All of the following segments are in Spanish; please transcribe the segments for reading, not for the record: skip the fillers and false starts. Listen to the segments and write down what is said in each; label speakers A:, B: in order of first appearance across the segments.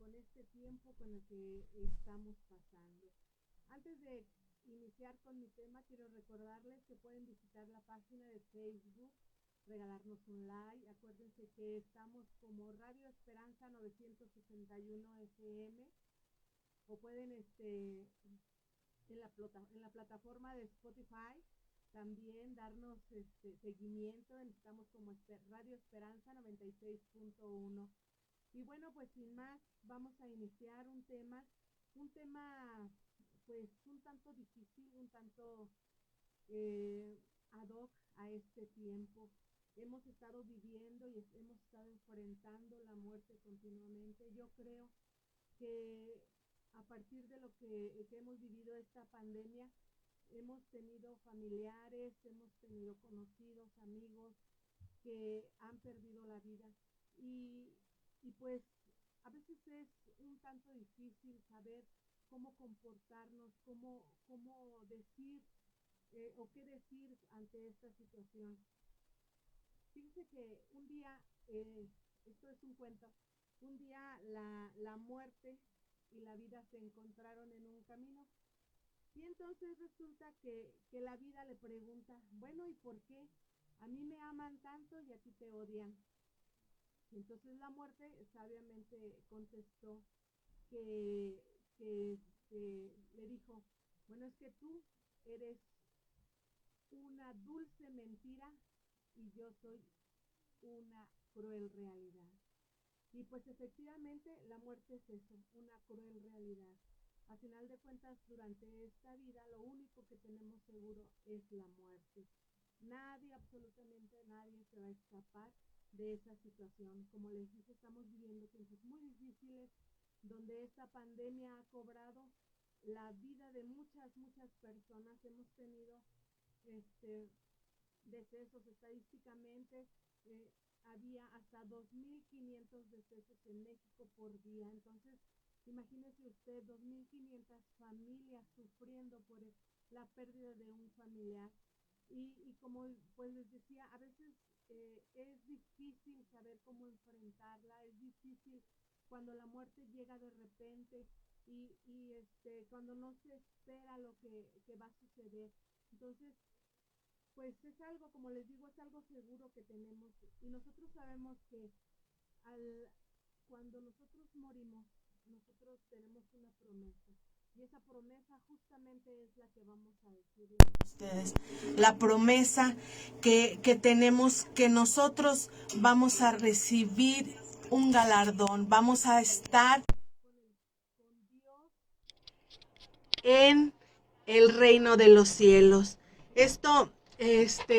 A: con este tiempo con el que estamos pasando. Antes de iniciar con mi tema, quiero recordarles que pueden visitar la página de Facebook, regalarnos un like. Acuérdense que estamos como Radio Esperanza 961 FM, o pueden en la plataforma de Spotify también darnos seguimiento. Estamos como Radio Esperanza 96.1. Y bueno, pues sin más, vamos a iniciar un tema pues un tanto difícil, un tanto ad hoc a este tiempo. Hemos estado viviendo y hemos estado enfrentando la muerte continuamente. Yo creo que a partir de lo que hemos vivido esta pandemia, hemos tenido familiares, hemos tenido conocidos, amigos que han perdido la vida y pues a veces es un tanto difícil saber cómo comportarnos, cómo decir o qué decir ante esta situación. Fíjense que un día, esto es un cuento, un día la muerte y la vida se encontraron en un camino. Y entonces resulta que la vida le pregunta, bueno, ¿y por qué? A mí me aman tanto y a ti te odian. Y entonces la muerte sabiamente contestó que le dijo, bueno, es que tú eres una dulce mentira y yo soy una cruel realidad. Y pues efectivamente la muerte es eso, una cruel realidad. A final de cuentas, durante esta vida, lo único que tenemos seguro es la muerte. Nadie, absolutamente nadie, se va a escapar de esa situación. Como les dije, estamos viviendo tiempos muy difíciles, donde esta pandemia ha cobrado la vida de muchas personas. Hemos tenido decesos estadísticamente. Había hasta 2.500 decesos en México por día. Entonces, imagínese usted 2.500 familias sufriendo por la pérdida de un familiar. Y como pues les decía, a veces es difícil saber cómo enfrentarla, es difícil cuando la muerte llega de repente y cuando no se espera lo que va a suceder. Entonces, pues es algo, como les digo, es algo seguro que tenemos. Y nosotros sabemos que cuando nosotros morimos, nosotros tenemos una promesa. Y esa promesa justamente es la que vamos a decirle a ustedes. La promesa que tenemos, que nosotros vamos a recibir un galardón. Vamos a estar con Dios en el reino de los cielos. Esto,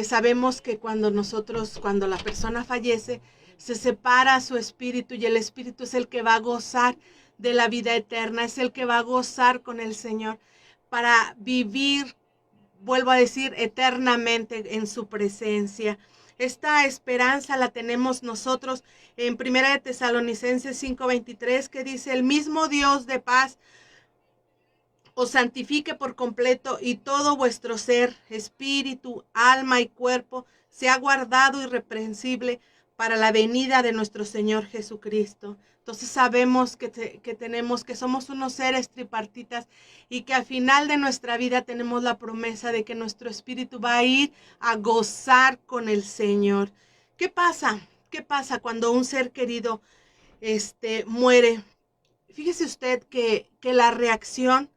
A: sabemos que cuando la persona fallece, se separa su espíritu y el espíritu es el que va a gozar de la vida eterna, es el que va a gozar con el Señor para vivir, vuelvo a decir, eternamente en su presencia. Esta esperanza la tenemos nosotros en 1 de Tesalonicenses 5:23, que dice: el mismo Dios de paz os santifique por completo y todo vuestro ser, espíritu, alma y cuerpo sea guardado irreprensible para la venida de nuestro Señor Jesucristo. Entonces sabemos que somos unos seres tripartitas y que al final de nuestra vida tenemos la promesa de que nuestro espíritu va a ir a gozar con el Señor. ¿Qué pasa? ¿Qué pasa cuando un ser querido muere? Fíjese usted que la reacción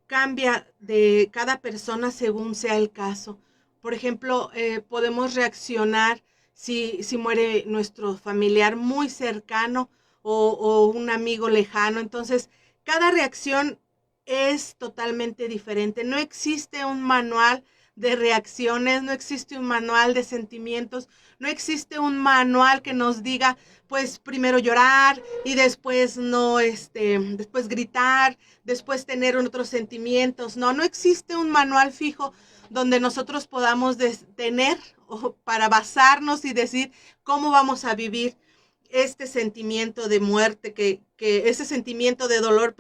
A: cambia de cada persona según sea el caso. Por ejemplo, podemos reaccionar si muere nuestro familiar muy cercano o un amigo lejano. Entonces, cada reacción es totalmente diferente. No existe un manual de reacciones, no existe un manual de sentimientos, no existe un manual que nos diga, pues primero llorar y después después gritar, después tener otros sentimientos. No existe un manual fijo donde nosotros podamos tener para basarnos y decir cómo vamos a vivir este sentimiento de muerte, ese sentimiento de dolor,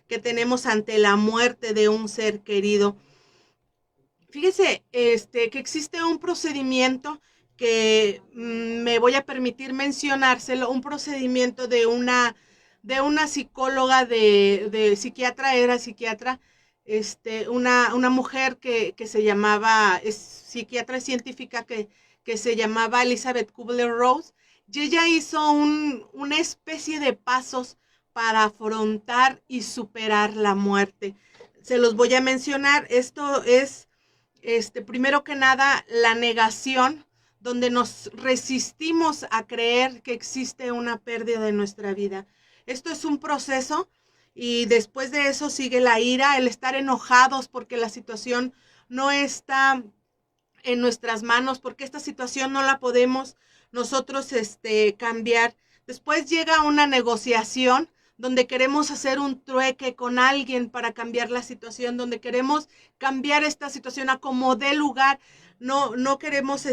A: que tenemos ante la muerte de un ser querido. Fíjese que existe un procedimiento que me voy a permitir mencionárselo, un procedimiento de una de una psicóloga de psiquiatra, era psiquiatra, una mujer que se llamaba, es psiquiatra científica que se llamaba Elizabeth Kubler-Ross, y ella hizo una especie de pasos para afrontar y superar la muerte. Se los voy a mencionar. Esto es, primero que nada, la negación, donde nos resistimos a creer que existe una pérdida de nuestra vida. Esto es un proceso y después de eso sigue la ira, el estar enojados porque la situación no está en nuestras manos, porque esta situación no la podemos nosotros cambiar. Después llega una negociación donde queremos hacer un trueque con alguien para cambiar la situación, donde queremos cambiar esta situación a como dé lugar. No queremos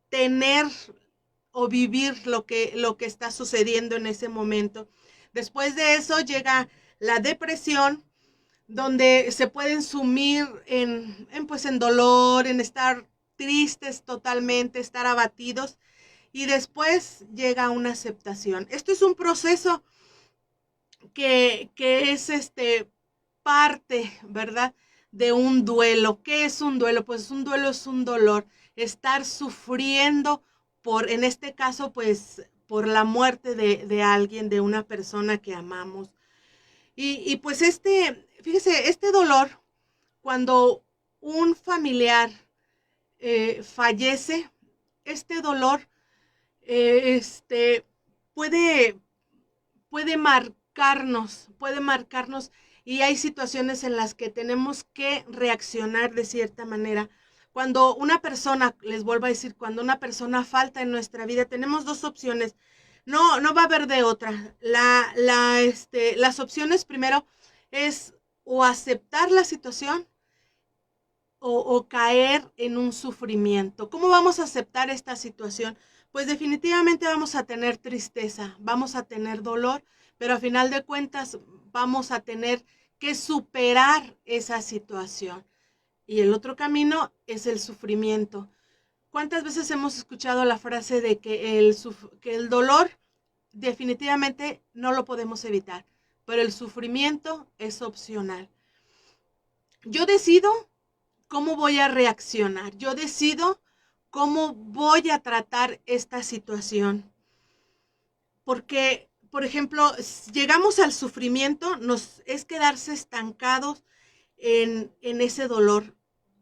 A: tener o vivir lo que está sucediendo en ese momento. Después de eso llega la depresión, donde se pueden sumir pues en dolor, en estar tristes totalmente, estar abatidos, y después llega una aceptación. Esto es un proceso que es parte, ¿verdad? De un duelo. ¿Qué es un duelo? Pues un duelo es un dolor, estar sufriendo por, en este caso, pues por la muerte de alguien, de una persona que amamos. Y pues fíjese, este dolor, cuando un familiar fallece, este dolor eh, este, puede, puede marcarnos, y hay situaciones en las que tenemos que reaccionar de cierta manera. Cuando una persona, les vuelvo a decir, cuando una persona falta en nuestra vida, tenemos dos opciones. No va a haber de otra. Las opciones primero es o aceptar la situación o caer en un sufrimiento. ¿Cómo vamos a aceptar esta situación? Pues definitivamente vamos a tener tristeza, vamos a tener dolor, pero a final de cuentas vamos a tener que superar esa situación. Y el otro camino es el sufrimiento. ¿Cuántas veces hemos escuchado la frase de que que el dolor definitivamente no lo podemos evitar, pero el sufrimiento es opcional? Yo decido cómo voy a reaccionar. Yo decido cómo voy a tratar esta situación. Porque, por ejemplo, llegamos al sufrimiento, es quedarse estancados en ese dolor.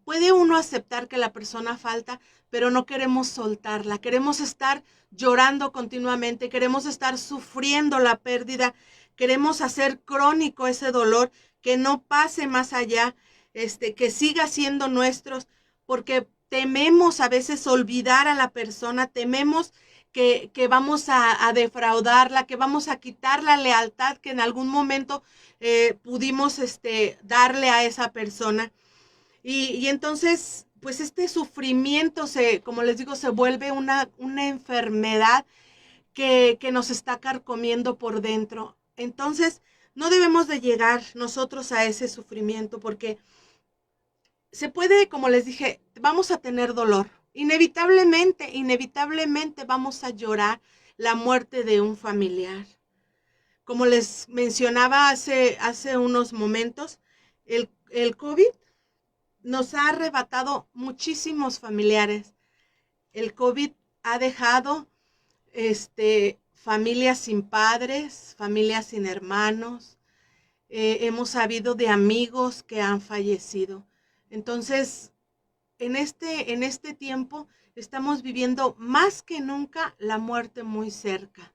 A: Puede uno aceptar que la persona falta, pero no queremos soltarla. Queremos estar llorando continuamente, queremos estar sufriendo la pérdida, queremos hacer crónico ese dolor, que no pase más allá, que siga siendo nuestros, porque tememos a veces olvidar a la persona, tememos que vamos a defraudarla, que vamos a quitar la lealtad que en algún momento pudimos darle a esa persona. Y entonces, pues este sufrimiento, como les digo, se vuelve una enfermedad que nos está carcomiendo por dentro. Entonces, no debemos de llegar nosotros a ese sufrimiento, porque se puede, como les dije, vamos a tener dolor. Inevitablemente vamos a llorar la muerte de un familiar. Como les mencionaba hace unos momentos, el COVID nos ha arrebatado muchísimos familiares. El COVID ha dejado familias sin padres, familias sin hermanos. Hemos sabido de amigos que han fallecido. Entonces, en este tiempo estamos viviendo más que nunca la muerte muy cerca.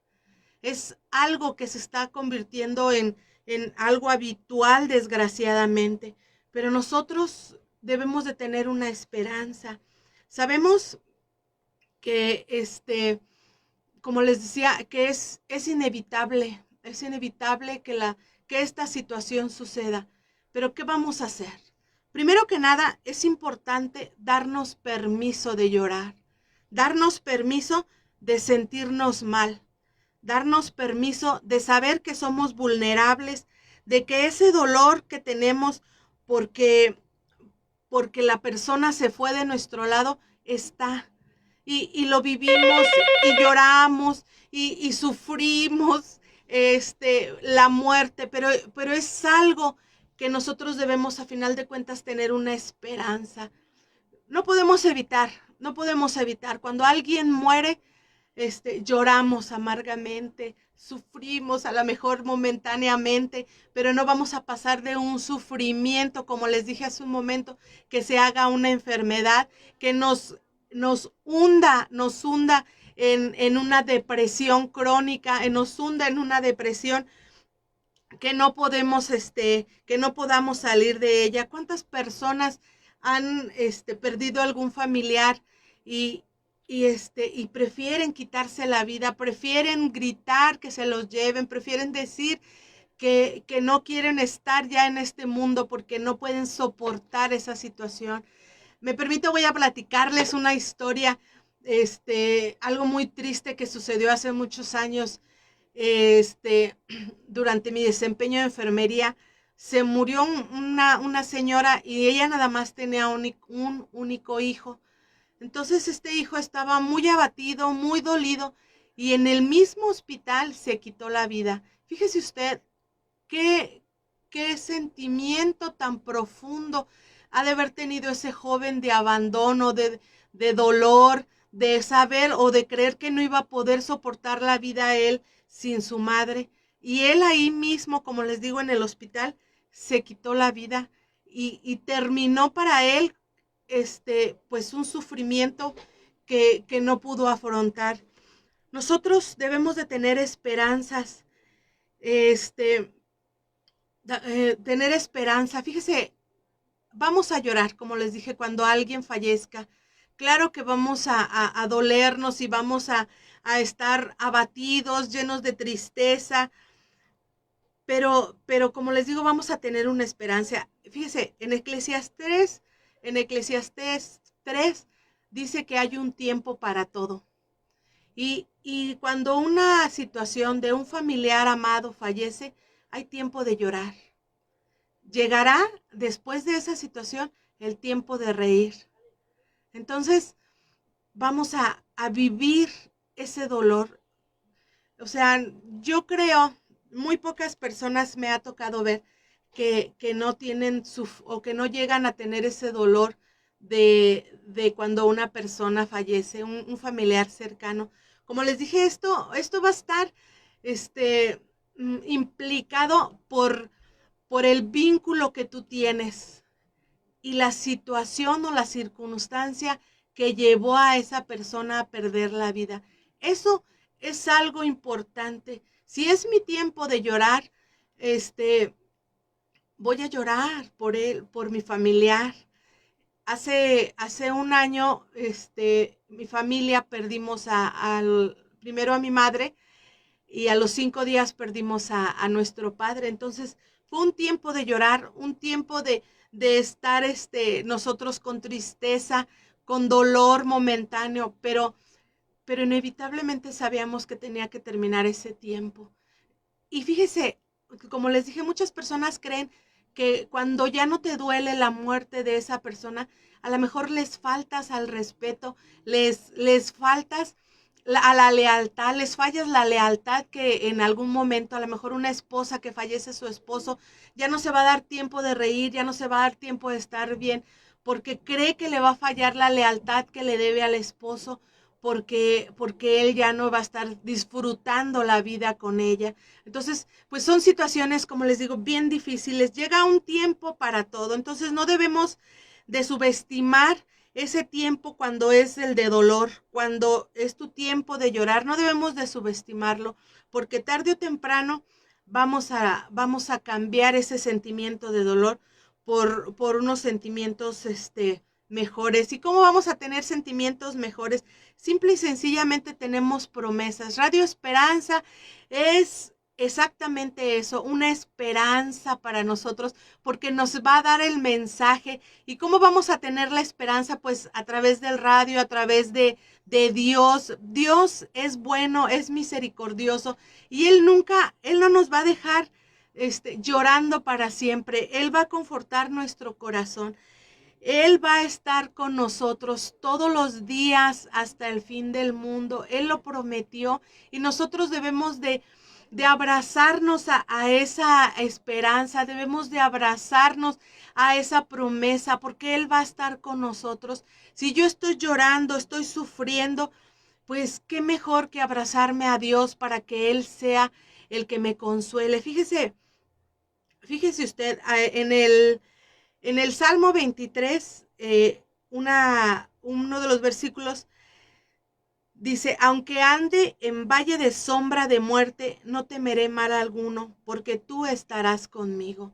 A: Es algo que se está convirtiendo en algo habitual, desgraciadamente. Pero nosotros debemos de tener una esperanza. Sabemos que, como les decía, que es inevitable que esta situación suceda. Pero ¿qué vamos a hacer? Primero que nada, es importante darnos permiso de llorar, darnos permiso de sentirnos mal, darnos permiso de saber que somos vulnerables, de que ese dolor que tenemos porque, porque la persona se fue de nuestro lado está. Y lo vivimos y lloramos y sufrimos, la muerte, pero es algo que nosotros debemos a final de cuentas tener una esperanza. No podemos evitar, no podemos evitar. Cuando alguien muere, lloramos amargamente, sufrimos a lo mejor momentáneamente, pero no vamos a pasar de un sufrimiento, como les dije hace un momento, que se haga una enfermedad, que nos hunda en una depresión crónica, nos hunda en una depresión que no podemos, que no podamos salir de ella. ¿Cuántas personas han, perdido algún familiar y, y prefieren quitarse la vida, prefieren gritar que se los lleven, prefieren decir que no quieren estar ya en este mundo porque no pueden soportar esa situación? Me permito, voy a platicarles una historia, algo muy triste que sucedió hace muchos años. este, Durante mi desempeño de enfermería, se murió una señora y ella nada más tenía un único hijo. Entonces este hijo estaba muy abatido, muy dolido, y en el mismo hospital se quitó la vida. Fíjese usted qué, qué sentimiento tan profundo ha de haber tenido ese joven de abandono, de dolor, de saber o de creer que no iba a poder soportar la vida él sin su madre. Y él ahí mismo, como les digo, en el hospital, se quitó la vida y terminó para él, pues un sufrimiento que no pudo afrontar. Nosotros debemos de tener esperanzas, este, tener esperanza. Fíjese, vamos a llorar, como les dije, cuando alguien fallezca. Claro que vamos a dolernos y vamos a estar abatidos, llenos de tristeza, pero como les digo, vamos a tener una esperanza. Fíjese, en Eclesiastés 3 dice que hay un tiempo para todo. Y cuando una situación de un familiar amado fallece, hay tiempo de llorar. Llegará después de esa situación el tiempo de reír. Entonces vamos a vivir ese dolor. O sea, yo creo, muy pocas personas me ha tocado ver que no tienen o que no llegan a tener ese dolor de cuando una persona fallece, un familiar cercano. Como les dije, esto va a estar implicado por el vínculo que tú tienes y la situación o la circunstancia que llevó a esa persona a perder la vida. Eso es algo importante. Si es mi tiempo de llorar, este, voy a llorar por él, por mi familiar. Hace un año, mi familia perdimos primero a mi madre y a los 5 días perdimos a nuestro padre. Entonces fue un tiempo de llorar, un tiempo de estar nosotros con tristeza, con dolor momentáneo, pero inevitablemente sabíamos que tenía que terminar ese tiempo. Y fíjese, como les dije, muchas personas creen que cuando ya no te duele la muerte de esa persona, a lo mejor les faltas al respeto, les faltas a la lealtad, les fallas la lealtad que en algún momento, a lo mejor una esposa que fallece su esposo, ya no se va a dar tiempo de reír, ya no se va a dar tiempo de estar bien, porque cree que le va a fallar la lealtad que le debe al esposo, porque él ya no va a estar disfrutando la vida con ella. Entonces, pues son situaciones, como les digo, bien difíciles. Llega un tiempo para todo. Entonces, no debemos de subestimar ese tiempo cuando es el de dolor, cuando es tu tiempo de llorar. No debemos de subestimarlo, porque tarde o temprano vamos a cambiar ese sentimiento de dolor por unos sentimientos mejores. ¿Y cómo vamos a tener sentimientos mejores? Simple y sencillamente tenemos promesas. Radio Esperanza es exactamente eso, una esperanza para nosotros, porque nos va a dar el mensaje. ¿Y cómo vamos a tener la esperanza? Pues a través del radio, a través de Dios. Dios es bueno, es misericordioso, y Él no nos va a dejar llorando para siempre. Él va a confortar nuestro corazón. Él va a estar con nosotros todos los días hasta el fin del mundo. Él lo prometió y nosotros debemos de abrazarnos a esa esperanza, debemos de abrazarnos a esa promesa, porque Él va a estar con nosotros. Si yo estoy llorando, estoy sufriendo, pues qué mejor que abrazarme a Dios para que Él sea el que me consuele. Fíjese usted, en el Salmo 23, uno de los versículos dice, aunque ande en valle de sombra de muerte, no temeré mal alguno, porque tú estarás conmigo.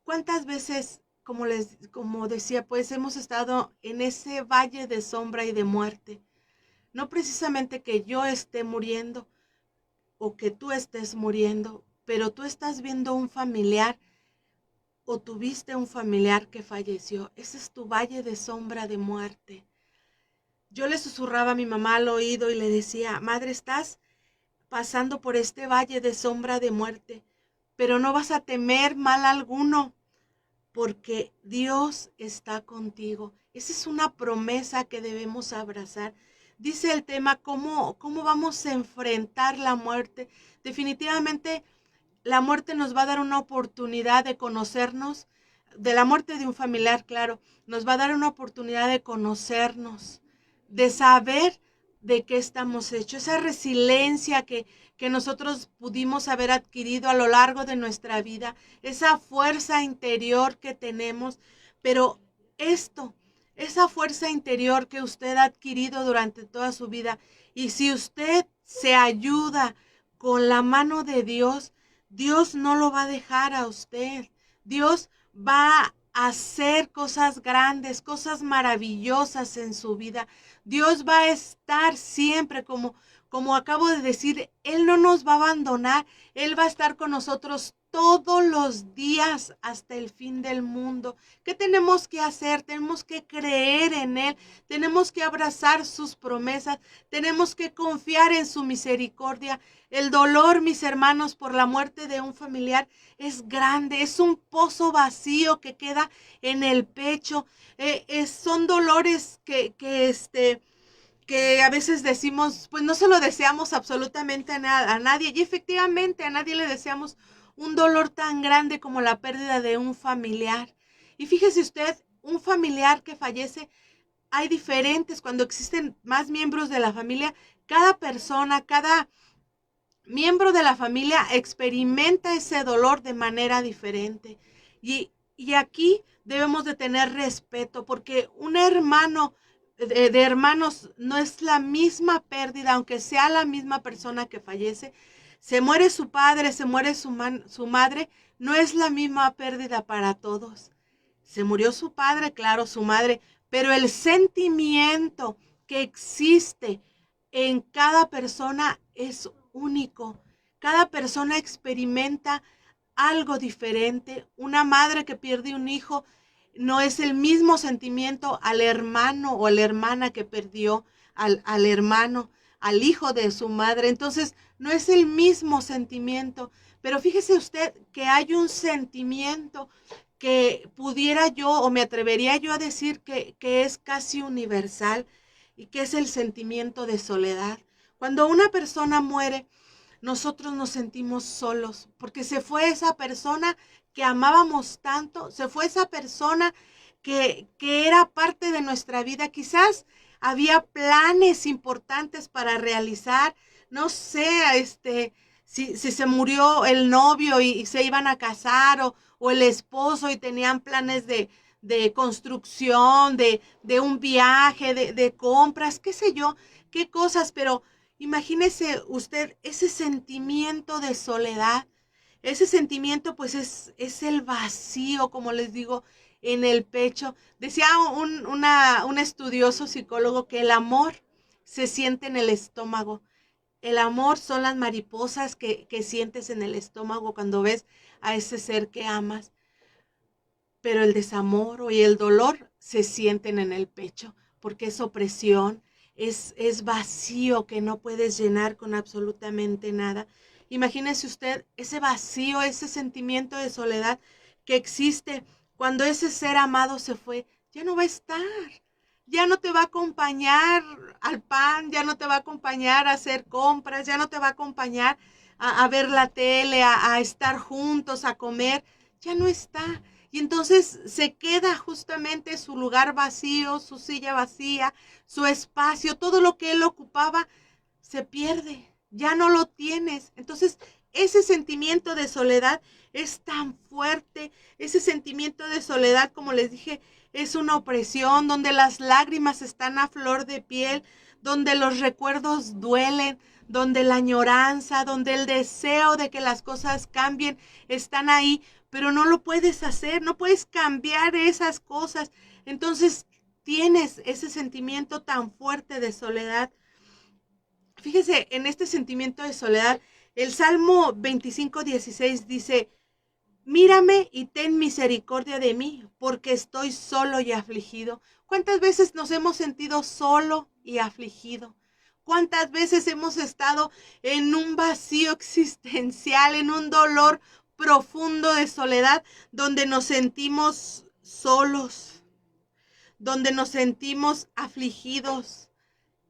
A: ¿Cuántas veces, como decía, pues hemos estado en ese valle de sombra y de muerte? No precisamente que yo esté muriendo o que tú estés muriendo, pero tú estás viendo un familiar o tuviste un familiar que falleció. Ese es tu valle de sombra de muerte. Yo le susurraba a mi mamá al oído y le decía, madre, estás pasando por este valle de sombra de muerte, pero no vas a temer mal alguno, porque Dios está contigo. Esa es una promesa que debemos abrazar. Dice el tema, ¿cómo vamos a enfrentar la muerte? Definitivamente la muerte nos va a dar una oportunidad de conocernos, de la muerte de un familiar, claro, nos va a dar una oportunidad de conocernos, de saber de qué estamos hechos, esa resiliencia que nosotros pudimos haber adquirido a lo largo de nuestra vida, esa fuerza interior que tenemos, pero esa fuerza interior que usted ha adquirido durante toda su vida, y si usted se ayuda con la mano de Dios, Dios no lo va a dejar a usted. Dios va a hacer cosas grandes, cosas maravillosas en su vida. Dios va a estar siempre, como acabo de decir, Él no nos va a abandonar. Él va a estar con nosotros todos los días hasta el fin del mundo. ¿Qué tenemos que hacer? Tenemos que creer en Él. Tenemos que abrazar sus promesas. Tenemos que confiar en su misericordia. El dolor, mis hermanos, por la muerte de un familiar es grande, es un pozo vacío que queda en el pecho. Son dolores que a veces decimos, pues no se lo deseamos absolutamente a nadie. Y efectivamente a nadie le deseamos un dolor tan grande como la pérdida de un familiar. Y fíjese usted, un familiar que fallece, hay diferentes, cuando existen más miembros de la familia, cada persona, cada miembro de la familia experimenta ese dolor de manera diferente. Y aquí debemos de tener respeto, porque un hermano de hermanos no es la misma pérdida, aunque sea la misma persona que fallece. Se muere su padre, se muere su madre, no es la misma pérdida para todos. Se murió su padre, claro, su madre, pero el sentimiento que existe en cada persona es único. Cada persona experimenta algo diferente. Una madre que pierde un hijo no es el mismo sentimiento al hermano o a la hermana que perdió al hermano, al hijo de su madre. Entonces, no es el mismo sentimiento. Pero fíjese usted que hay un sentimiento que pudiera yo o me atrevería yo a decir que es casi universal y que es el sentimiento de soledad. Cuando una persona muere, nosotros nos sentimos solos porque se fue esa persona que amábamos tanto, se fue esa persona que era parte de nuestra vida. Quizás había planes importantes para realizar, no sé, si se murió el novio y se iban a casar o el esposo y tenían planes de construcción, de un viaje, de compras, qué sé yo, qué cosas, pero imagínese usted ese sentimiento de soledad, ese sentimiento pues es el vacío, como les digo, en el pecho. Decía un estudioso psicólogo que el amor se siente en el estómago. El amor son las mariposas que sientes en el estómago cuando ves a ese ser que amas, pero el desamor y el dolor se sienten en el pecho, porque es opresión, es vacío que no puedes llenar con absolutamente nada. Imagínese usted ese vacío, ese sentimiento de soledad que existe cuando ese ser amado se fue, ya no va a estar, ya no te va a acompañar al pan, ya no te va a acompañar a hacer compras, ya no te va a acompañar a ver la tele, a estar juntos, a comer, ya no está. Y entonces se queda justamente su lugar vacío, su silla vacía, su espacio, todo lo que él ocupaba se pierde, ya no lo tienes. Entonces ese sentimiento de soledad es tan fuerte, ese sentimiento de soledad, como les dije, es una opresión donde las lágrimas están a flor de piel, donde los recuerdos duelen, donde la añoranza, donde el deseo de que las cosas cambien están ahí, pero no lo puedes hacer, no puedes cambiar esas cosas. Entonces tienes ese sentimiento tan fuerte de soledad. Fíjese, en este sentimiento de soledad, el Salmo 25:16 dice: mírame y ten misericordia de mí, porque estoy solo y afligido. ¿Cuántas veces nos hemos sentido solo y afligido? ¿Cuántas veces hemos estado en un vacío existencial, en un dolor profundo de soledad, donde nos sentimos solos, donde nos sentimos afligidos?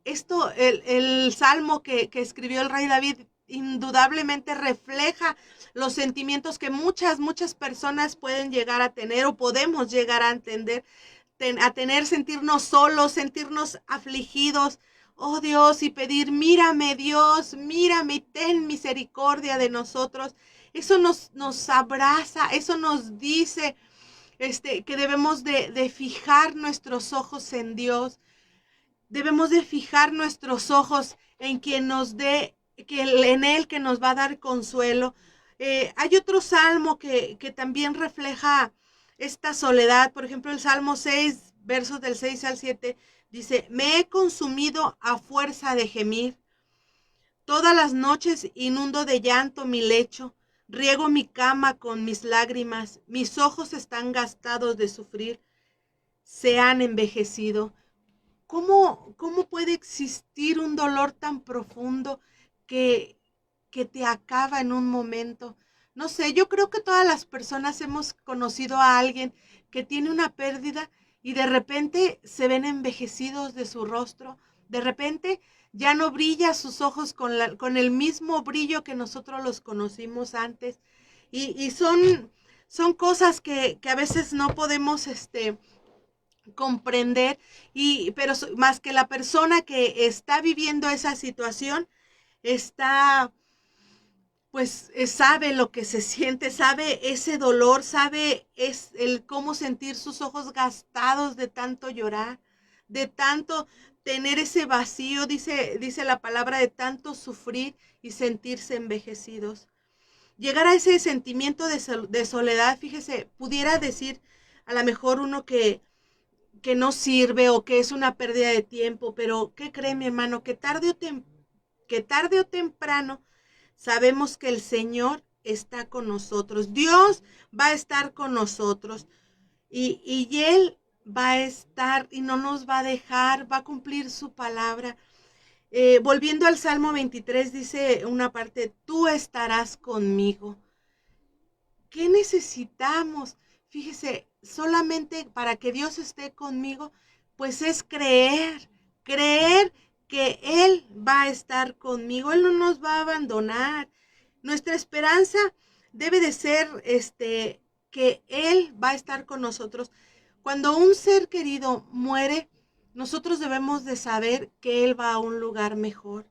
A: El salmo que escribió el rey David indudablemente refleja los sentimientos que muchas personas pueden llegar a tener o podemos llegar a entender, a tener, sentirnos solos, sentirnos afligidos. Oh Dios, y pedir: mírame Dios, mírame y ten misericordia de nosotros. Eso nos abraza, eso nos dice que debemos de fijar nuestros ojos en Dios. Debemos de fijar nuestros ojos en quien nos dé, en Él que nos va a dar consuelo. Hay otro salmo que también refleja esta soledad. Por ejemplo, el Salmo 6, versos del 6 al 7, dice: me he consumido a fuerza de gemir. Todas las noches inundo de llanto mi lecho. Riego mi cama con mis lágrimas. Mis ojos están gastados de sufrir. Se han envejecido. ¿Cómo puede existir un dolor tan profundo que, que te acaba en un momento? No sé, yo creo que todas las personas hemos conocido a alguien que tiene una pérdida y de repente se ven envejecidos de su rostro, de repente ya no brilla sus ojos con el mismo brillo que nosotros los conocimos antes. Y son cosas que a veces no podemos comprender, pero más que la persona que está viviendo esa situación está, pues sabe lo que se siente, sabe ese dolor, sabe el cómo sentir sus ojos gastados de tanto llorar, de tanto tener ese vacío, dice la palabra, de tanto sufrir y sentirse envejecidos. Llegar a ese sentimiento de soledad, fíjese, pudiera decir a lo mejor uno que no sirve o que es una pérdida de tiempo, pero ¿qué cree, mi hermano? Que tarde o temprano sabemos que el Señor está con nosotros. Dios va a estar con nosotros y Él va a estar y no nos va a dejar, va a cumplir su palabra. Volviendo al Salmo 23, dice una parte: tú estarás conmigo. ¿Qué necesitamos? Fíjese, solamente para que Dios esté conmigo, pues es creer que Él va a estar conmigo, Él no nos va a abandonar. Nuestra esperanza debe de ser que Él va a estar con nosotros. Cuando un ser querido muere, nosotros debemos de saber que Él va a un lugar mejor.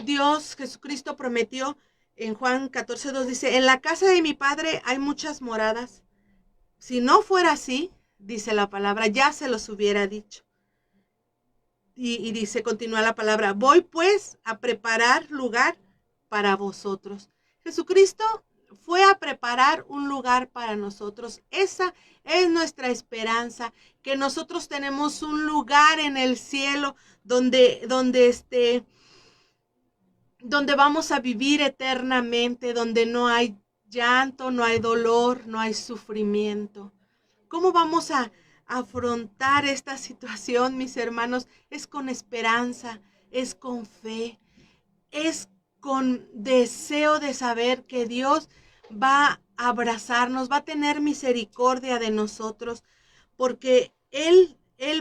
A: Dios, Jesucristo prometió en Juan 14:2, dice: en la casa de mi Padre hay muchas moradas. Si no fuera así, dice la palabra, ya se los hubiera dicho. Y dice, continúa la palabra: voy pues a preparar lugar para vosotros. Jesucristo fue a preparar un lugar para nosotros. Esa es nuestra esperanza, que nosotros tenemos un lugar en el cielo donde vamos a vivir eternamente, donde no hay llanto, no hay dolor, no hay sufrimiento. ¿Cómo vamos a afrontar esta situación, mis hermanos? Es con esperanza, es con fe, es con deseo de saber que Dios va a abrazarnos, va a tener misericordia de nosotros, porque Él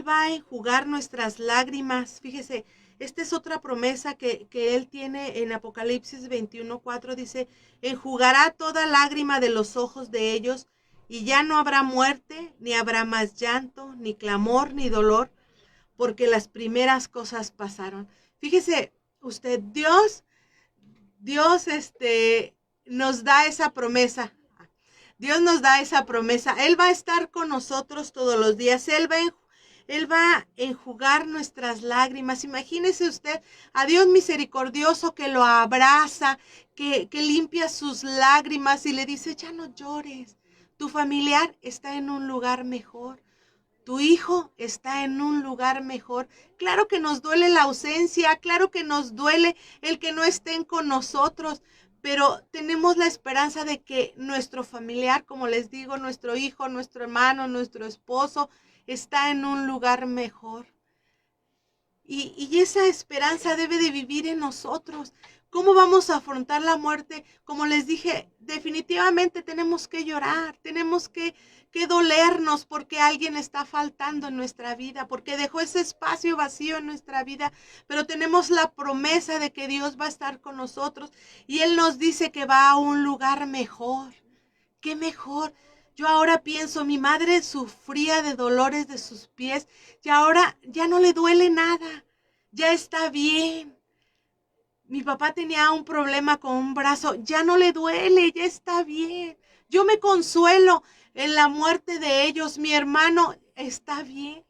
A: va a enjugar nuestras lágrimas. Fíjese, esta es otra promesa que Él tiene en Apocalipsis 21:4, dice, enjugará toda lágrima de los ojos de ellos, y ya no habrá muerte, ni habrá más llanto, ni clamor, ni dolor, porque las primeras cosas pasaron. Fíjese usted, Dios nos da esa promesa. Dios nos da esa promesa. Él va a estar con nosotros todos los días. Él va a enjugar nuestras lágrimas. Imagínese usted a Dios misericordioso que lo abraza, que limpia sus lágrimas y le dice, ya no llores. Tu familiar está en un lugar mejor. Tu hijo está en un lugar mejor. Claro que nos duele la ausencia, claro que nos duele el que no estén con nosotros, pero tenemos la esperanza de que nuestro familiar, como les digo, nuestro hijo, nuestro hermano, nuestro esposo, está en un lugar mejor. Y esa esperanza debe de vivir en nosotros. ¿Cómo vamos a afrontar la muerte? Como les dije, definitivamente tenemos que llorar, tenemos que dolernos porque alguien está faltando en nuestra vida, porque dejó ese espacio vacío en nuestra vida, pero tenemos la promesa de que Dios va a estar con nosotros y Él nos dice que va a un lugar mejor. ¿Qué mejor? Yo ahora pienso, mi madre sufría de dolores de sus pies y ahora ya no le duele nada, ya está bien. Mi papá tenía un problema con un brazo, ya no le duele, ya está bien. Yo me consuelo en la muerte de ellos, mi hermano está bien.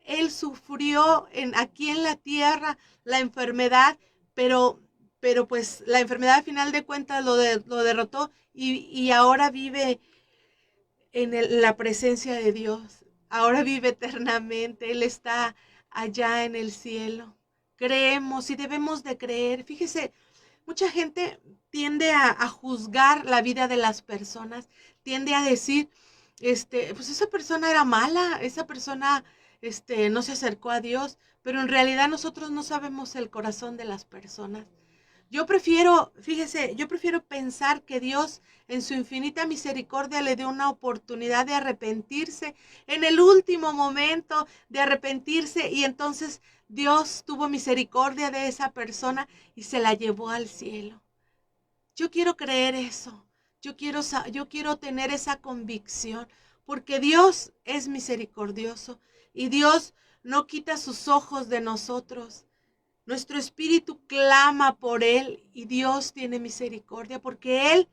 A: Él sufrió aquí en la tierra la enfermedad, pero, pero pues la enfermedad al final de cuentas lo derrotó y ahora vive en la presencia de Dios. Ahora vive eternamente. Él está allá en el cielo. Creemos y debemos de creer. Fíjese, mucha gente tiende a juzgar la vida de las personas, tiende a decir, pues esa persona era mala, esa persona, no se acercó a Dios, pero en realidad nosotros no sabemos el corazón de las personas. Fíjese, yo prefiero pensar que Dios en su infinita misericordia le dio una oportunidad de arrepentirse en el último momento, de arrepentirse y entonces Dios tuvo misericordia de esa persona y se la llevó al cielo. Yo quiero creer eso, yo quiero tener esa convicción, porque Dios es misericordioso y Dios no quita sus ojos de nosotros. Nuestro espíritu clama por Él y Dios tiene misericordia porque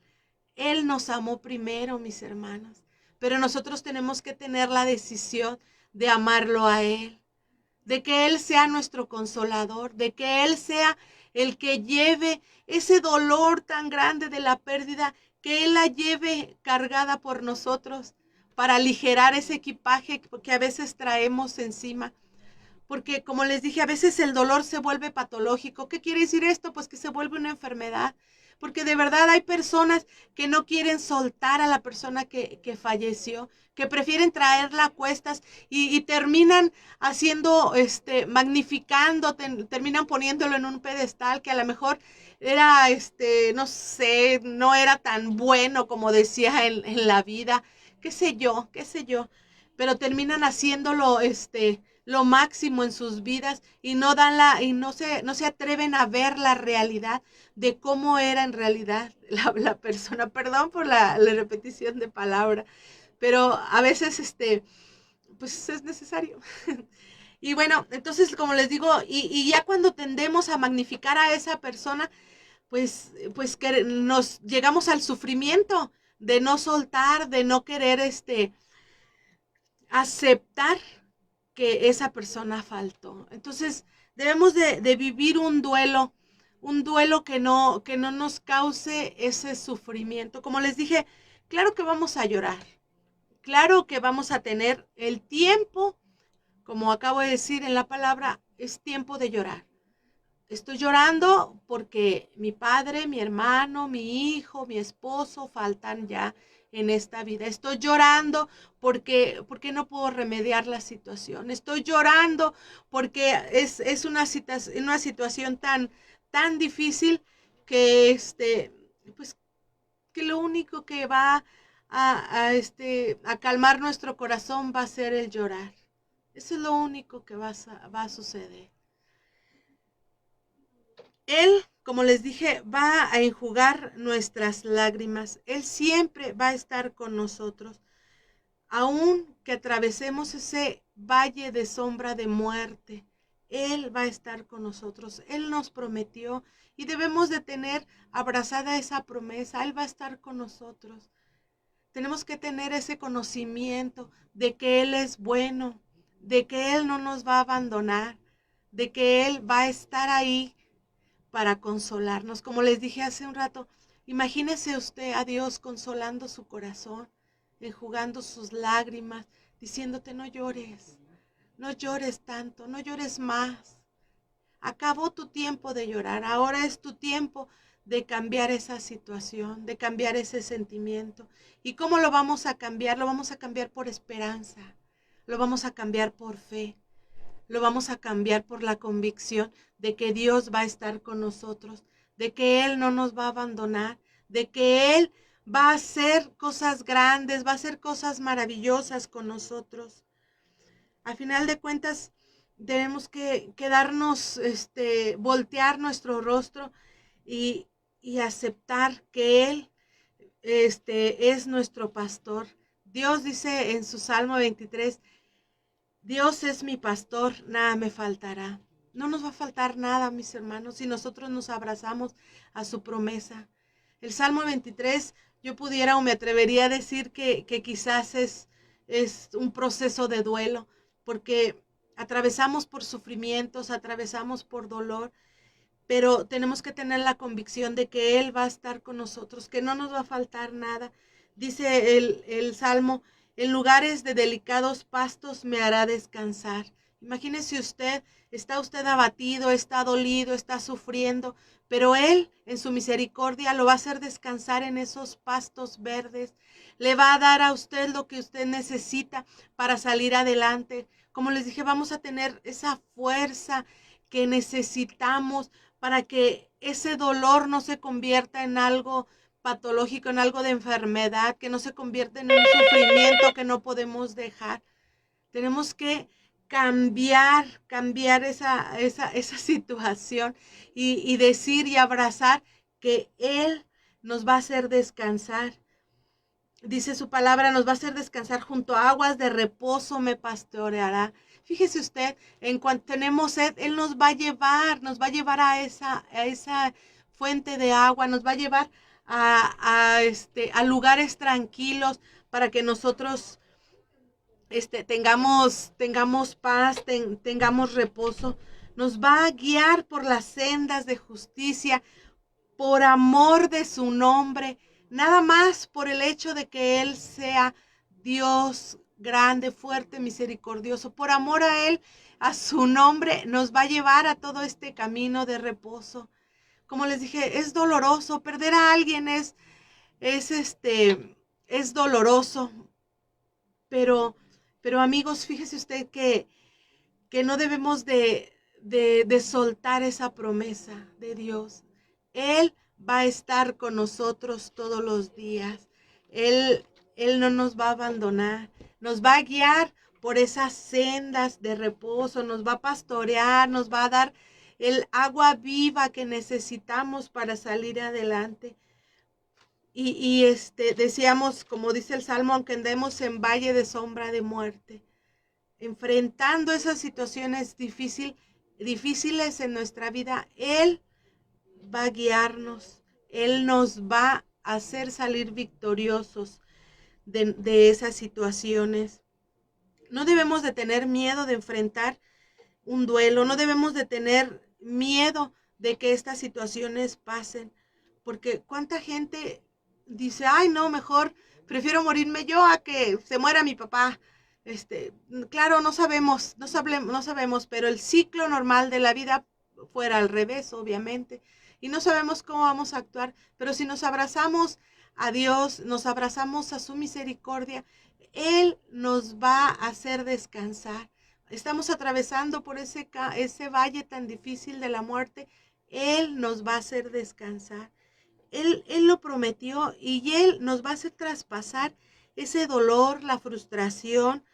A: Él nos amó primero, mis hermanos. Pero nosotros tenemos que tener la decisión de amarlo a Él, de que Él sea nuestro consolador, de que Él sea el que lleve ese dolor tan grande de la pérdida, que Él la lleve cargada por nosotros para aligerar ese equipaje que a veces traemos encima. Porque como les dije, a veces el dolor se vuelve patológico. ¿Qué quiere decir esto? Pues que se vuelve una enfermedad. Porque de verdad hay personas que no quieren soltar a la persona que falleció, que prefieren traerla a cuestas y terminan haciendo, magnificando, terminan poniéndolo en un pedestal que a lo mejor era, no sé, no era tan bueno como decía en la vida, qué sé yo, pero terminan haciéndolo, lo máximo en sus vidas y no se atreven a ver la realidad de cómo era en realidad la persona. Perdón por la repetición de palabra, pero a veces pues es necesario. Y bueno, entonces como les digo, y ya cuando tendemos a magnificar a esa persona, pues que nos llegamos al sufrimiento de no soltar, de no querer aceptar que esa persona faltó. Entonces, debemos de vivir un duelo que no nos cause ese sufrimiento. Como les dije, claro que vamos a llorar, claro que vamos a tener el tiempo, como acabo de decir en la palabra, es tiempo de llorar. Estoy llorando porque mi padre, mi hermano, mi hijo, mi esposo faltan ya en esta vida. Estoy llorando porque no puedo remediar la situación. Estoy llorando porque es una situación tan difícil que pues que lo único que va a calmar nuestro corazón va a ser el llorar. Eso es lo único que va a suceder. Él, como les dije, va a enjugar nuestras lágrimas. Él siempre va a estar con nosotros. Aun que atravesemos ese valle de sombra de muerte, Él va a estar con nosotros. Él nos prometió y debemos de tener abrazada esa promesa. Él va a estar con nosotros. Tenemos que tener ese conocimiento de que Él es bueno, de que Él no nos va a abandonar, de que Él va a estar ahí para consolarnos. Como les dije hace un rato, imagínese usted a Dios consolando su corazón, enjugando sus lágrimas, diciéndote no llores, no llores tanto, no llores más. Acabó tu tiempo de llorar, ahora es tu tiempo de cambiar esa situación, de cambiar ese sentimiento. ¿Y cómo lo vamos a cambiar? Lo vamos a cambiar por esperanza, lo vamos a cambiar por fe, lo vamos a cambiar por la convicción de que Dios va a estar con nosotros, de que Él no nos va a abandonar, de que Él va a hacer cosas grandes, va a hacer cosas maravillosas con nosotros. A final de cuentas, tenemos que quedarnos, voltear nuestro rostro y, y aceptar que Él es nuestro pastor. Dios dice en su Salmo 23, Dios es mi pastor, nada me faltará. No nos va a faltar nada, mis hermanos, si nosotros nos abrazamos a su promesa. El Salmo 23, yo pudiera o me atrevería a decir que quizás es un proceso de duelo, porque atravesamos por sufrimientos, atravesamos por dolor, pero tenemos que tener la convicción de que Él va a estar con nosotros, que no nos va a faltar nada. Dice el Salmo, en lugares de delicados pastos me hará descansar. Imagínese usted, está usted abatido, está dolido, está sufriendo, pero Él en su misericordia lo va a hacer descansar en esos pastos verdes. Le va a dar a usted lo que usted necesita para salir adelante. Como les dije, vamos a tener esa fuerza que necesitamos para que ese dolor no se convierta en algo patológico, en algo de enfermedad, que no se convierta en un sufrimiento que no podemos dejar. Tenemos que cambiar esa situación y decir y abrazar que Él nos va a hacer descansar. Dice su palabra, nos va a hacer descansar junto a aguas de reposo, me pastoreará. Fíjese usted, en cuanto tenemos sed, Él nos va a llevar a esa fuente de agua, nos va a llevar a lugares tranquilos para que nosotros tengamos paz, tengamos reposo. Nos va a guiar por las sendas de justicia, por amor de su nombre, nada más por el hecho de que Él sea Dios grande, fuerte, misericordioso. Por amor a Él, a su nombre, nos va a llevar a todo este camino de reposo. Como les dije, es doloroso, perder a alguien es, es doloroso, pero, pero amigos, fíjese usted que no debemos de soltar esa promesa de Dios. Él va a estar con nosotros todos los días. Él no nos va a abandonar. Nos va a guiar por esas sendas de reposo. Nos va a pastorear. Nos va a dar el agua viva que necesitamos para salir adelante. Y decíamos, como dice el Salmo, aunque andemos en valle de sombra de muerte, enfrentando esas situaciones difíciles en nuestra vida, Él va a guiarnos, Él nos va a hacer salir victoriosos de esas situaciones. No debemos de tener miedo de enfrentar un duelo, no debemos de tener miedo de que estas situaciones pasen, porque cuánta gente dice, ay no, mejor prefiero morirme yo a que se muera mi papá. Claro, no sabemos, pero el ciclo normal de la vida fuera al revés, obviamente, y no sabemos cómo vamos a actuar, pero si nos abrazamos a Dios, nos abrazamos a su misericordia, Él nos va a hacer descansar. Estamos atravesando por ese valle tan difícil de la muerte, Él nos va a hacer descansar. Él lo prometió y Él nos va a hacer traspasar ese dolor, la frustración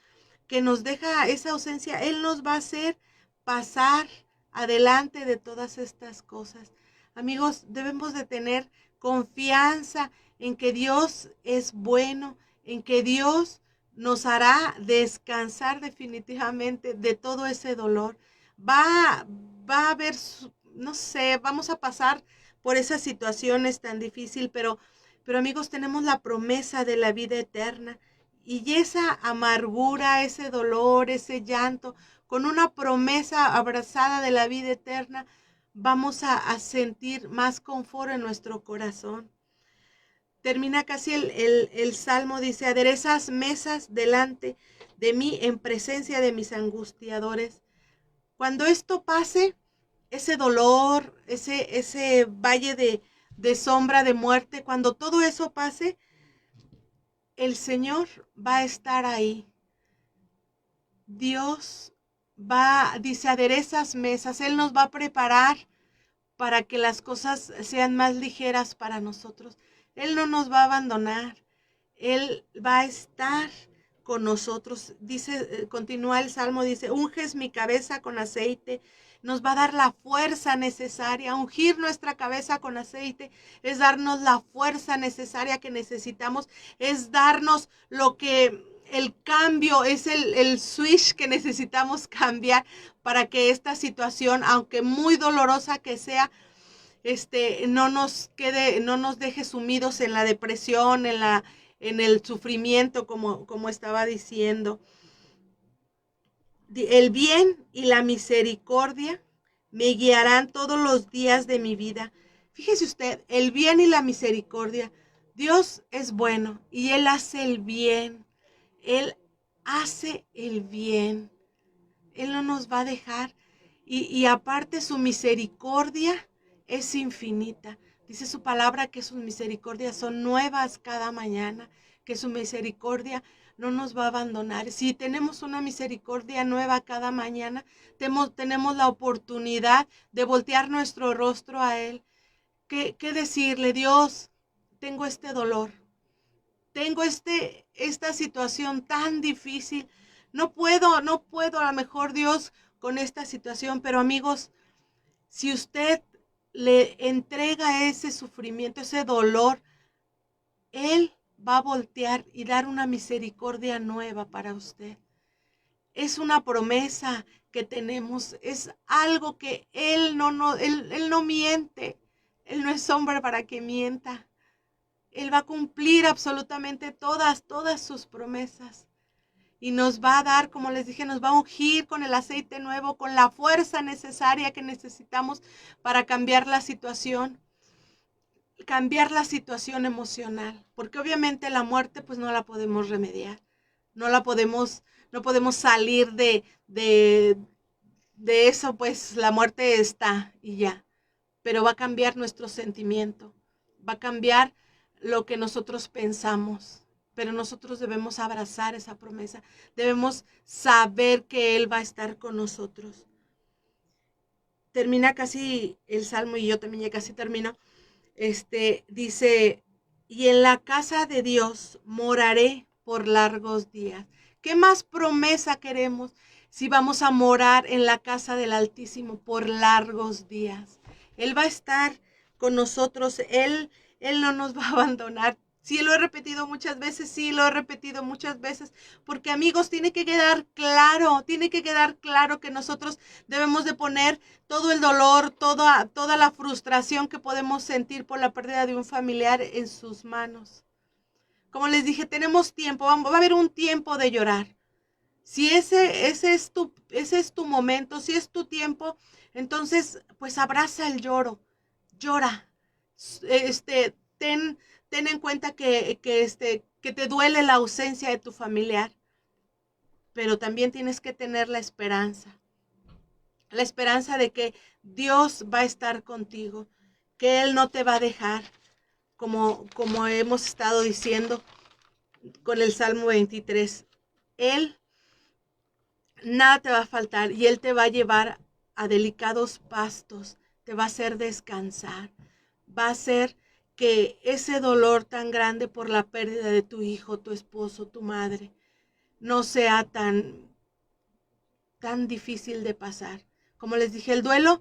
A: que nos deja esa ausencia. Él nos va a hacer pasar adelante de todas estas cosas. Amigos, debemos de tener confianza en que Dios es bueno, en que Dios nos hará descansar definitivamente de todo ese dolor. Va, va a haber, no sé, vamos a pasar por esas situaciones tan difíciles, pero amigos, tenemos la promesa de la vida eterna. Y esa amargura, ese dolor, ese llanto, con una promesa abrazada de la vida eterna, vamos a sentir más confort en nuestro corazón. Termina casi el salmo, dice, aderezas mesas delante de mí en presencia de mis angustiadores. Cuando esto pase, ese dolor, ese valle de sombra de muerte, cuando todo eso pase, el Señor va a estar ahí. Dios dice, aderezas mesas, Él nos va a preparar para que las cosas sean más ligeras para nosotros. Él no nos va a abandonar. Él va a estar con nosotros. Dice, continúa el salmo, dice, unges mi cabeza con aceite. Nos va a dar la fuerza necesaria. Ungir nuestra cabeza con aceite es darnos la fuerza necesaria que necesitamos. Es darnos el cambio, es el switch que necesitamos cambiar para que esta situación, aunque muy dolorosa que sea, no nos deje sumidos en la depresión, en el sufrimiento, como estaba diciendo. El bien y la misericordia me guiarán todos los días de mi vida. Fíjese usted, el bien y la misericordia. Dios es bueno y Él hace el bien. Él hace el bien. Él no nos va a dejar. Y aparte su misericordia es infinita. Dice su palabra que sus misericordias son nuevas cada mañana, que su misericordia no nos va a abandonar. Si tenemos una misericordia nueva cada mañana, tenemos la oportunidad de voltear nuestro rostro a Él. ¿Qué decirle? Dios, tengo este dolor, tengo esta situación tan difícil. No puedo, a lo mejor Dios con esta situación, pero amigos, si usted le entrega ese sufrimiento, ese dolor, Él va a voltear y dar una misericordia nueva para usted. Es una promesa que tenemos, es algo que Él no miente. Él no es hombre para que mienta. Él va a cumplir absolutamente todas sus promesas. Y nos va a dar, como les dije, nos va a ungir con el aceite nuevo, con la fuerza necesaria que necesitamos para cambiar la situación emocional. Porque obviamente la muerte pues no la podemos remediar. No podemos salir de eso, pues la muerte está y ya. Pero va a cambiar nuestro sentimiento. Va a cambiar lo que nosotros pensamos. Pero nosotros debemos abrazar esa promesa. Debemos saber que Él va a estar con nosotros. Termina casi el salmo y yo también ya casi termino. Dice, y en la casa de Dios moraré por largos días. ¿Qué más promesa queremos si vamos a morar en la casa del Altísimo por largos días? Él va a estar con nosotros, Él no nos va a abandonar. Sí, lo he repetido muchas veces, porque amigos, tiene que quedar claro que nosotros debemos de poner todo el dolor, toda la frustración que podemos sentir por la pérdida de un familiar en sus manos. Como les dije, tenemos tiempo, va a haber un tiempo de llorar. Si ese es tu momento, si es tu tiempo, entonces pues abraza el lloro, llora. Ten en cuenta que te duele la ausencia de tu familiar, pero también tienes que tener la esperanza de que Dios va a estar contigo, que Él no te va a dejar, como hemos estado diciendo con el Salmo 23. Él, nada te va a faltar y Él te va a llevar a delicados pastos, te va a hacer descansar, va a hacer que ese dolor tan grande por la pérdida de tu hijo, tu esposo, tu madre, no sea tan difícil de pasar. Como les dije, el duelo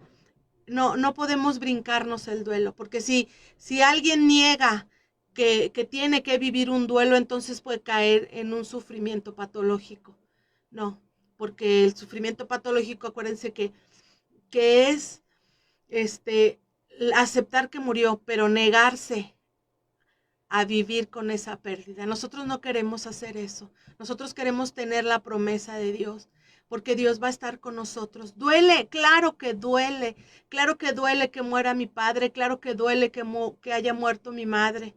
A: no podemos brincarnos el duelo, porque si alguien niega que tiene que vivir un duelo, entonces puede caer en un sufrimiento patológico. No, porque el sufrimiento patológico, acuérdense que es aceptar que murió, pero negarse a vivir con esa pérdida. Nosotros no queremos hacer eso. Nosotros queremos tener la promesa de Dios, porque Dios va a estar con nosotros. Duele, claro que duele que muera mi padre, claro que duele que haya muerto mi madre,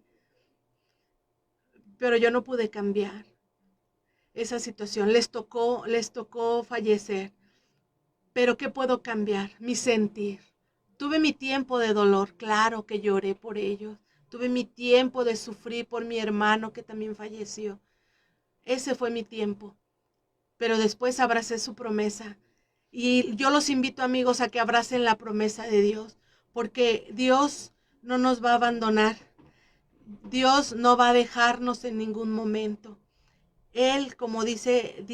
A: pero yo no pude cambiar esa situación. Les tocó fallecer, pero ¿qué puedo cambiar? Mi sentir. Tuve mi tiempo de dolor, claro que lloré por ellos. Tuve mi tiempo de sufrir por mi hermano que también falleció. Ese fue mi tiempo. Pero después abracé su promesa. Y yo los invito, amigos, a que abracen la promesa de Dios, porque Dios no nos va a abandonar. Dios no va a dejarnos en ningún momento. Él, como dice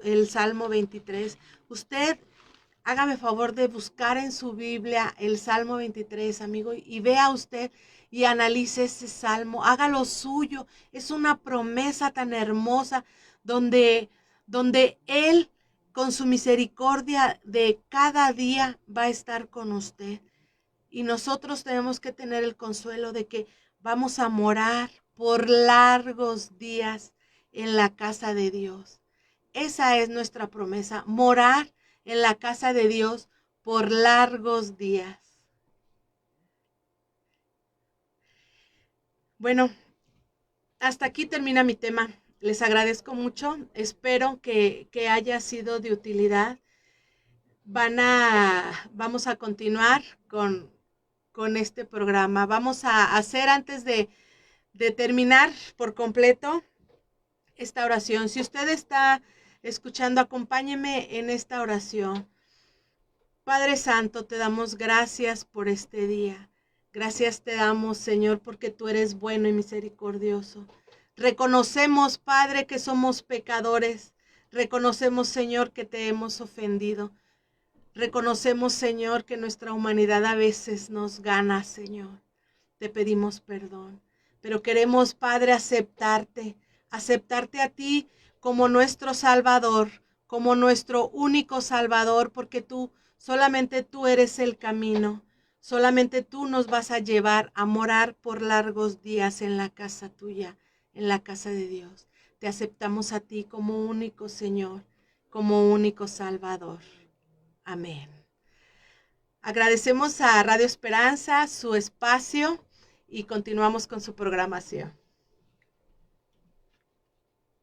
A: el Salmo 23, usted hágame favor de buscar en su Biblia el Salmo 23, amigo, y vea usted y analice ese salmo, hágalo suyo. Es una promesa tan hermosa donde Él, con su misericordia de cada día, va a estar con usted. Y nosotros tenemos que tener el consuelo de que vamos a morar por largos días en la casa de Dios. Esa es nuestra promesa, morar en la casa de Dios por largos días. Bueno, hasta aquí termina mi tema. Les agradezco mucho. Espero que haya sido de utilidad. Vamos a continuar con este programa. Vamos a hacer antes de terminar por completo esta oración. Si usted está escuchando, acompáñeme en esta oración. Padre Santo, te damos gracias por este día. Gracias te damos, Señor, porque tú eres bueno y misericordioso. Reconocemos, Padre, que somos pecadores. Reconocemos, Señor, que te hemos ofendido. Reconocemos, Señor, que nuestra humanidad a veces nos gana, Señor. Te pedimos perdón. Pero queremos, Padre, aceptarte a ti como nuestro Salvador, como nuestro único Salvador, porque solamente tú eres el camino. Solamente tú nos vas a llevar a morar por largos días en la casa tuya, en la casa de Dios. Te aceptamos a ti como único Señor, como único Salvador. Amén. Agradecemos a Radio Esperanza su espacio y continuamos con su programación.